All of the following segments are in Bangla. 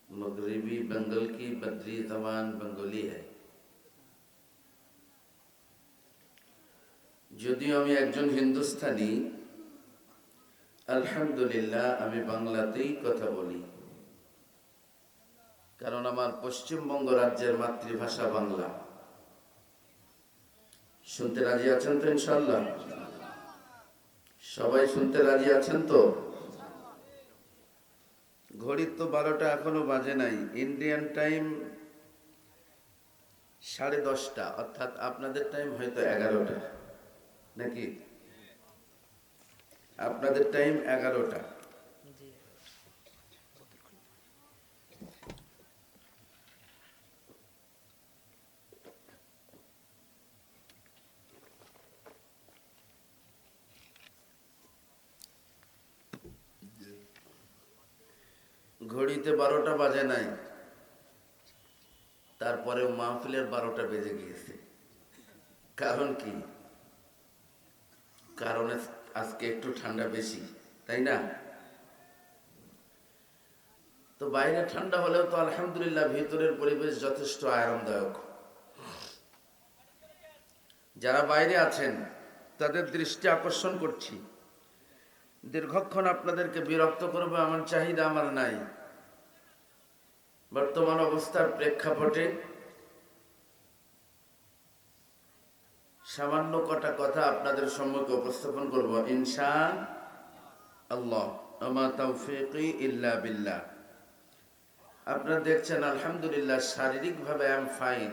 मगरिबी बंगाल की बद्री ज़बान बंगाली है। যদিও আমি একজন হিন্দুস্তানি, আলহামদুলিল্লাহ আমি বাংলাতেই কথা বলি, কারণ আমার পশ্চিমবঙ্গ রাজ্যের মাতৃভাষা বাংলা। শুনতে রাজি আছেন তো ইনশাআল্লাহ? সবাই শুনতে রাজি আছেন তো? ঘড়ির তো 12টা এখনো বাজে নাই। ইন্ডিয়ান টাইম 10:30, অর্থাৎ আপনাদের টাইম হয়তো 11টা, নাকি? আপনাদের টাইম 11টা। ঘড়িতে 12টা বাজে নাই, তারপরেও মাহফিলের 12টা বেজে গিয়েছে। কারণ কি? কারণে আজকে একটু ঠান্ডা বেশি, তাই না? তো বাইরে ঠান্ডা হলেও তো আলহামদুলিল্লাহ ভিতরের পরিবেশ যথেষ্ট আরামদায়ক। যারা বাইরে আছেন তাদের দৃষ্টি আকর্ষণ করছি, দীর্ঘক্ষণ আপনাদেরকে বিরক্ত করবে আমার চাহিদা আমার নাই। বর্তমান অবস্থার প্রেক্ষাপটে সামান্য কটা কথা আপনাদের সম্মুখে উপস্থাপন করব ইনশাআল্লাহ। আমা তাওফীকি ইল্লা বিল্লাহ। আপনারা দেখছেন আলহামদুলিল্লাহ শারীরিকভাবে আই এম ফাইন,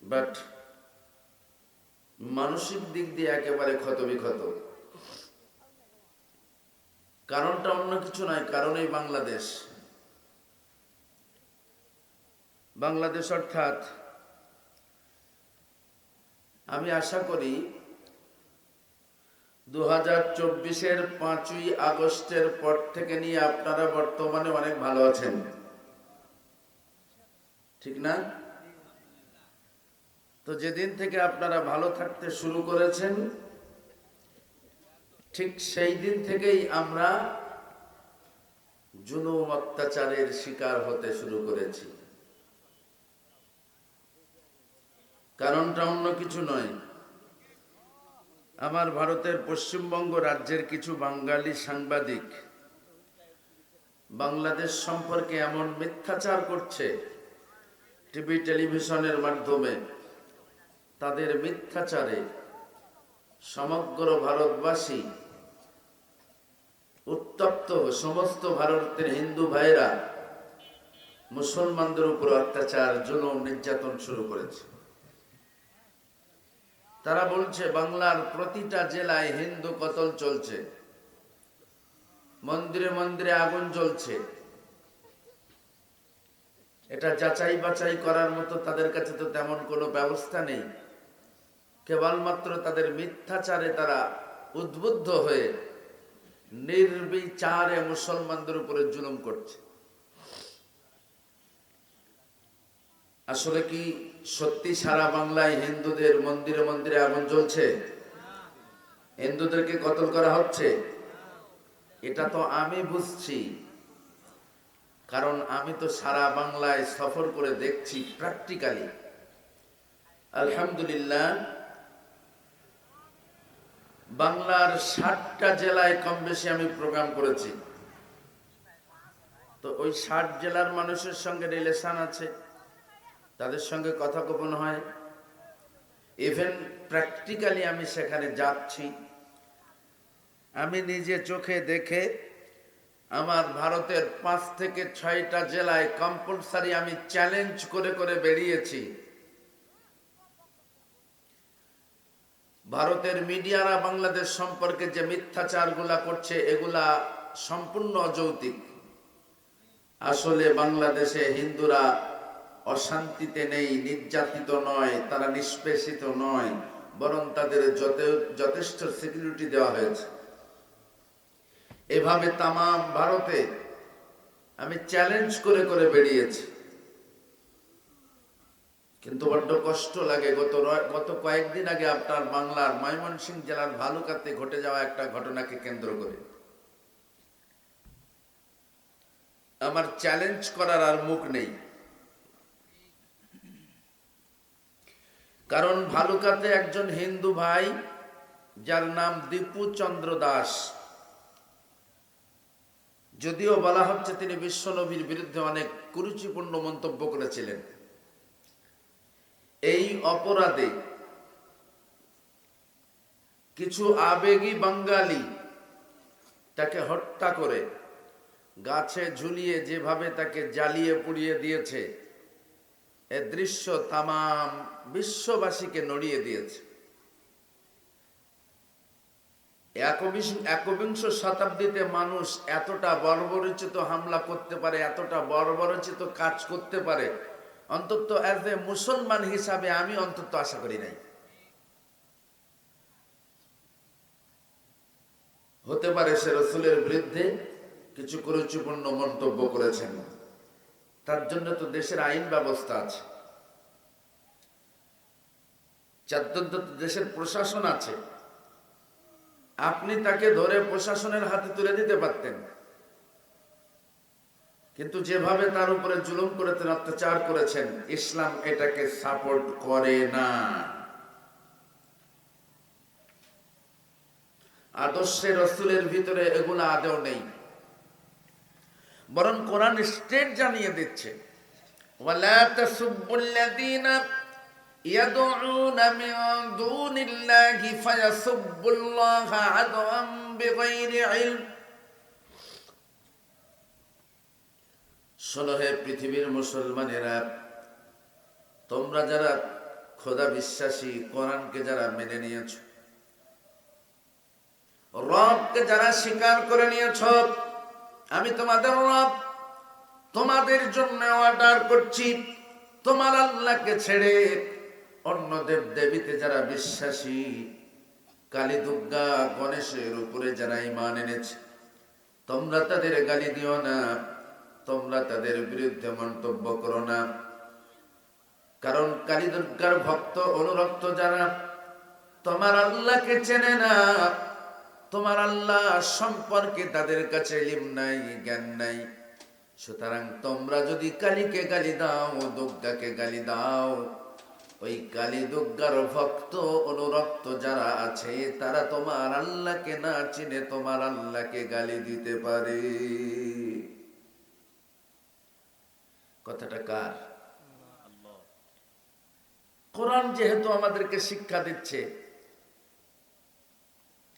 বাট মানসিক দিক দিয়ে একেবারে ক্ষতবিক্ষত। কারণটা অন্য কিছু নয়, কারণ এই বাংলাদেশ। বাংলাদেশ অর্থাৎ আমি আশা করি 2024-এর 5ই আগস্টের পর থেকে নিয়ে আপনারা বর্তমানে অনেক ভালো আছেন, ঠিক না? তো যেদিন থেকে আপনারা ভালো থাকতে শুরু করেছেন, ঠিক সেই দিন থেকেই আমরা জুলুম অত্যাচারের শিকার হতে শুরু করেছি। কারণটা অন্য কিছু নয়। আমার ভারতের পশ্চিমবঙ্গ রাজ্যের কিছু বাঙালি সাংবাদিক বাংলাদেশ সম্পর্কে এমন মিথ্যাচার করছে টিভি টেলিভিশনের মাধ্যমে, তাদের মিথ্যাচারে সমগ্র ভারতবাসী উত্তপ্ত। সমস্ত ভারতের হিন্দু ভাইরা মুসলমানদের উপর অত্যাচার, জুলুম, নির্যাতন শুরু করেছে। তারা বলছে বাংলার প্রতিটা জেলায় হিন্দু কতল চলছে, মন্দিরে মন্দিরে আগুন জ্বলছে। এটা যাচাই বাছাই করার মতো তাদের কাছে তো তেমন কোনো ব্যবস্থা নেই। কেবলমাত্র তাদের মিথ্যাচারে তারা উদ্বুদ্ধ হয়ে নির্বিচারে মুসলমানদের উপরে জুলুম করছে। আসলে কি সত্যি সারা বাংলায় হিন্দুদের মন্দিরে মন্দিরে আগুন জ্বলছে? হিন্দুদেরকে কতল করা হচ্ছে? এটা তো আমি বুঝছি, কারণ আমি তো সারা বাংলায় সফর করে দেখছি প্র্যাকটিক্যালি। আলহামদুলিল্লাহ বাংলার 60টা জেলায় কম বেশি আমি প্রোগ্রাম করেছি। তো ওই 60 জেলার মানুষের সঙ্গে রিলেশন আছে, তাদের সঙ্গে কথোপকথন হয়। ইভেন প্র্যাকটিক্যালি আমি সেখানে যাচ্ছি, আমি নিজে চোখে দেখে আমার ভারতের 5 থেকে 6টা জেলায় কম্পালসারি আমি চ্যালেঞ্জ করে করে বেরিয়েছি। ভারতের মিডিয়ারা বাংলাদেশ সম্পর্কে যে মিথ্যাচারগুলা করছে এগুলা সম্পূর্ণ অযৌক্তিক। আসলে বাংলাদেশে হিন্দুরা অশান্তিতে নেই, নির্যাতিত নয়, তারা নিষ্পেষিত নয়, বরং তাদের যথেষ্ট সিকিউরিটি দেওয়া হয়েছে। এভাবে তামাম ভারতে আমি চ্যালেঞ্জ করে করে বেরিয়েছি। কিন্তু বড্ড কষ্ট লাগে। গত কয়েকদিন আগে আপনার বাংলার ময়মনসিংহ জেলার ভালুকাতে ঘটে যাওয়া একটা ঘটনাকে কেন্দ্র করে আমার চ্যালেঞ্জ করার আর মুখ নেই। কারণ ভালুকাতে একজন হিন্দু ভাই যার নাম দীপু চন্দ্র দাস, যদিও বলা হচ্ছে তিনি বিশ্বনবীর বিরুদ্ধে অনেক কুরুচিপূর্ণ মন্তব্য করেছিলেন, এই অপরাধে কিছু আবেগী বাঙালি তাকে হত্যা করে গাছে ঝুলিয়ে যেভাবে তাকে জ্বালিয়ে পুড়িয়ে দিয়েছে, এ দৃশ্য তামাম বিশ্ববাসীকে নড়িয়ে দিয়েছে। একবিংশ শতাব্দীতে মানুষ এতটা বর্বরচিত হামলা করতে পারে, এতটা বর্বরচিত কাজ করতে পারে, অন্তত অ্যাজ এ মুসলমান হিসাবে আমি অন্তত আশা করি নাই। হতে পারে সে রাসূলের বিরুদ্ধে কিছু কুরুচিপূর্ণ মন্তব্য করেছেন, তার জন্য তো দেশের আইন ব্যবস্থা আছে, দেশের প্রশাসন আছে। আপনি তাকে ধরে প্রশাসনের হাতে তুলে দিতে পারতেন, কিন্তু যেভাবে তার উপরে জুলুম করেছেন, অত্যাচার করেছেন, ইসলাম এটাকে সাপোর্ট করে না। আদর্শে রাসূলের ভিতরে এগুলো আদৌ নেই, বরং কোরআন স্টেট জানিয়ে দিচ্ছে, ওয়ালা তাসুবুল্লাযীনা ইয়াদউনা মিন দুনিল্লাহি ফায়াসুবুল্লাহা আদওয়ান বিগাইরি ইলম। শোনো হে পৃথিবীর মুসলমানেরা, তোমরা যারা খোদা বিশ্বাসী, কোরআনকে যারা মেনে নিয়েছো, রবকে যারা স্বীকার করে নিয়েছ, আমি তোমাদের রব, তোমাদের জন্য অর্ডার করছি, তোমার আল্লাহকে ছেড়ে অন্য দেব দেবীতে যারা বিশ্বাসী, কালী দুর্গা গণেশের উপরে যারা ঈমান এনেছে, তোমরা তাদের গালি দিও না, তোমরা তাদের বিরুদ্ধে মন্তব্য করো না। কারণ কালী দুর্গার ভক্ত অনুরক্ত যারা তোমার আল্লাহকে চেনে না, তোমার আল্লাহ সম্পর্কে তাদের কাছে ইলম নাই, জ্ঞান নাই। সুতরাং তোমরা যদি কালীকে গালি দাও, দুর্গাকে গালি দাও, ওই কালী দুর্গার ভক্ত অনুরক্ত যারা আছে তারা তোমার আল্লাহকে না চিনে তোমার আল্লাহকে গালি দিতে পারে। কথাটা কার? কোরআন যেহেতু আমাদেরকে শিক্ষা দিচ্ছে,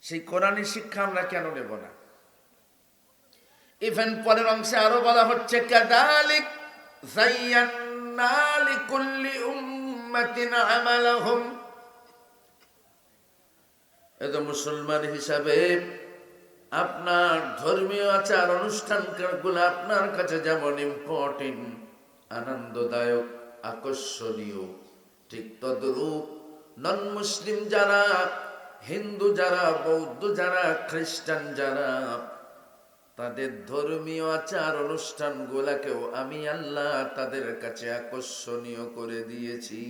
সেই কোরআনী শিক্ষা আমরা কেন নেব না? ইভেন পরের অংশে আরো বলা হচ্ছে, কাযালিক যায়্যানা লিকুল্লি উম্মাতিন আমালাহুম। এত মুসলমান হিসাবে আপনার ধর্মীয় আচার অনুষ্ঠানগুলো আপনার কাছে যেমন ইম্পর্টেন্ট, আনন্দদায়ক, আকর্ষণীয়, ঠিক তদ্রূপ নন মুসলিম যারা, হিন্দু যারা, বৌদ্ধ যারা, খ্রিস্টান যারা, তাদের ধর্মীয় আচার অনুষ্ঠান গুলাকেও আমি আল্লাহ তাদের কাছে আকর্ষণীয় করে দিয়েছি।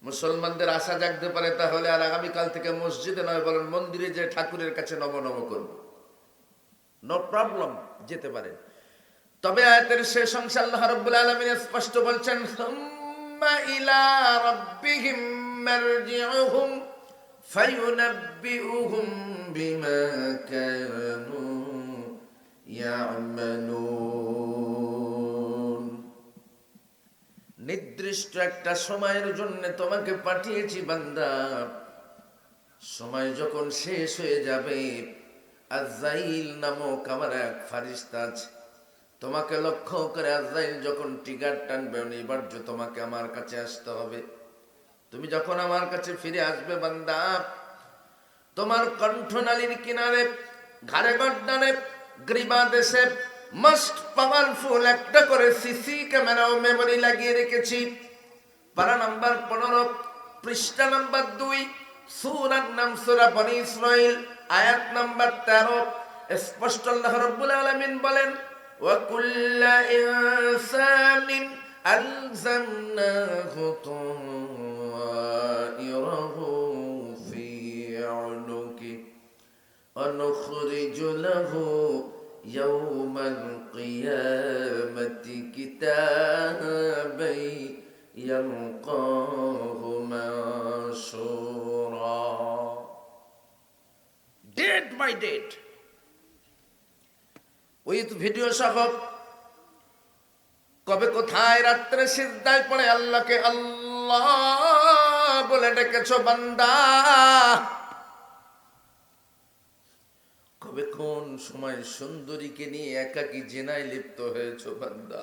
মুসলমানদের আশা জাগতে পারে তাহলে আর আগামীকাল থেকে মসজিদে নয়, বলেন মন্দিরে যে ঠাকুরের কাছে নম নম করব, নো প্রবলেম, যেতে পারে। তবে আয়াতের শেষ অংশে আল্লাহ রাব্বুল আলামিন স্পষ্ট বলছেন, সুম্মা ইলা রাব্বিহিম মারজিউহুম ফায়ুনাব্বিউহুম বিমা কানু ইয়ামালুন। নির্দিষ্ট একটা সময়ের জন্য তোমাকে পাঠিয়েছি বান্দা, সময় যখন শেষ হয়ে যাবে, আজরাইল নামক আমার এক ফেরেশতা আছে, তোমাকে লক্ষ্য করে আজরাইল যখন টিকার টানবে, অনিবার্য তোমাকে আমার কাছে আসতে হবে। তুমি যখন আমার কাছে ফিরে আসবে বান্দা, তোমার কণ্ঠনালীর কিনারে, ঘাড়ে গর্দানে, গ্রীবা দেশে মোস্ট পাওয়ারফুল একটা করে সিসি ক্যামেরা ও মেমোরি লাগিয়ে রেখেছি। পারা নাম্বার 15, পৃষ্ঠা নাম্বার 2, সূরার নাম সূরা বনী ইসরাঈল, আয়াত নাম্বার 13। স্পষ্ট আল্লাহ রাব্বুল আলামিন বলেন, ওয়া কুল্লা ইনসানিন আলজামনাহু তায়রাহু ফি উনুকি ওয়া নুখরিজ লাহু ইয়াউমাল কিয়ামাতি কিতাবাই ইয়ালকাহু মানশুরা। Date by date with video সহ কবে কোথায় রাত্রে সিজদায় পড়ে আল্লাহকে আল্লাহ বলে ডেকেছো বান্দা, কবে কোন সময় সুন্দরীকে নিয়ে একাকী জিনায় লিপ্ত হয়েছো বান্দা,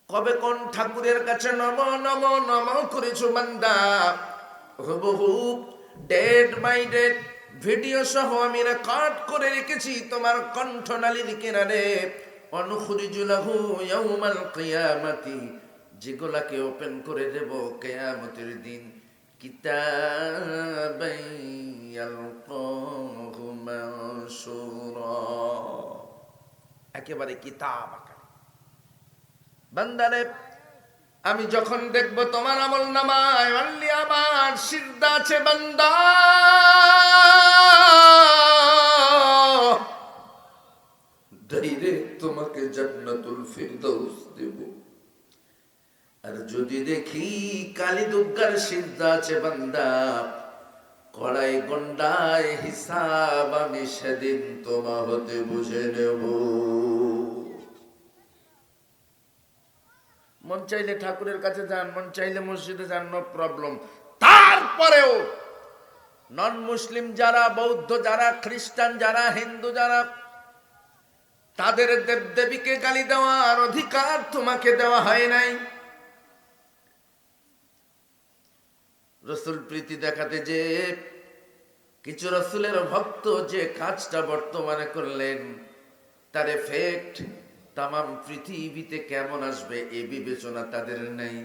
কবে কোন ঠাকুরের কাছে নম নম নম করেছো বান্দা। হুবহু ডেট বাই ডেট ভিডিও সহ আমি রেকর্ড করে রেখেছি তোমার কণ্ঠনালীর কিনারে। অনুখরিজু লাহু ইয়াউমাল কিয়ামাতি, যেগুলাকে ওপেন করে দেব কিয়ামতের দিন, কিতাবাই ইয়ালকাহু মানশুরা, একেবারে কিতাব আকারে। বান্দারে আমি যখন দেখব তোমার আমল নামায় অনলি আমার সিজদা আছে বান্দা, ডাইরেক্ট তোমাকে জান্নাতুল ফিরদাউস দেব। আর যদি দেখি কালি দুর্গার সিজদা আছে বান্দা, কড়াই গন্ডায় হিসাব আমি সেদিন তোমা হতে বুঝে নেব। মন চাইলে ঠাকুরের কাছে যান, মন চাইলে মসজিদে যান, নো প্রবলেম। তারপরেও নন মুসলিম যারা, বৌদ্ধ যারা, খ্রিস্টান যারা, হিন্দু যারা, তাদের দেবদেবীকে গালি দেওয়ার অধিকার তোমাকে দেওয়া হয় নাই। রসুল প্রীতি দেখাতে যে কিছু রসুলের ভক্ত যে কাজটা বর্তমানে করলেন, তার এফেক্ট তামাম পৃথিবীতে কেমন আসবে এ বিবেচনা তাদের নেই।